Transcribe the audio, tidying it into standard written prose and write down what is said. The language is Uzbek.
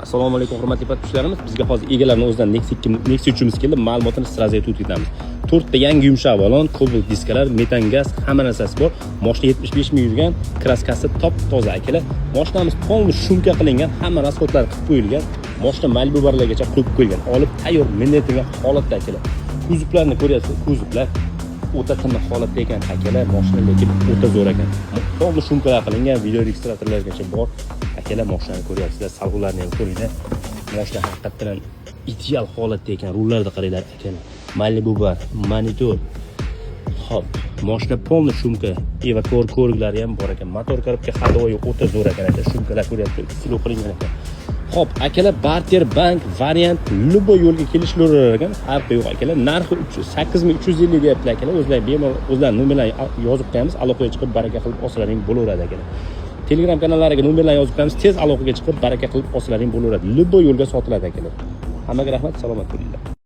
Assalomu alaykum hurmatli podpischilarimiz. Bizga hozir egalarning o'zidan Nexia 3 keldi. Ma'lumotini sразу aytib o'tamiz. 4 ta yangi yumshoq balon, Cobalt diskalar, metan gaz, hamma narsasi bor. Mashina 75 ming yurgan, kraskasi top toza akalar. Mashinamiz polni shumka qilingan, hamma rasxodlar qilib qo'yilgan. Mashina Malibu'largacha qo'yib qo'yilgan. Olib tayyor minnetilgan holatda akalar. Kuzovlarni ko'ryapsiz, kuzovlar o'ta tiniq holatda ekan akalar. Mashina lekin o'ta zo'r ekan. Polni shumkalar qilingan, video registratorlargacha bor. Akalar mashinani ko'ryapsizlar, salonlarni ham ko'ringlar. Mashina haqiqatan ideal holatda ekan. Rullarni qaranglar akalar. Malibu bar, monitor. Hop, mashina polni shumka, evakor ko'riklari ham bor ekan. Motor korobka hadoyi o'ta zo'r ekan aka. Shumkalar ko'ryapsiz, silo qilingan ekan. Hop, akalar barter bank variant любой yo'lga kelishlaver ekan. Farqi yo'q akalar. Narxi 8350 deyaptilar akalar. O'zlari bemalol o'zlari nomerlarni yozib qo'yamiz, aloqaga chiqib baraka qilib olsalaring bo'laveradi akalar. Telegram kanallariga nomerlarni yozib qo'yamiz, tez aloqaga chiqib baraka qilib olsalaring bo'laveradi. Любой yo'lga sotiladi akalar. Hammaga rahmat, salomat bo'linglar.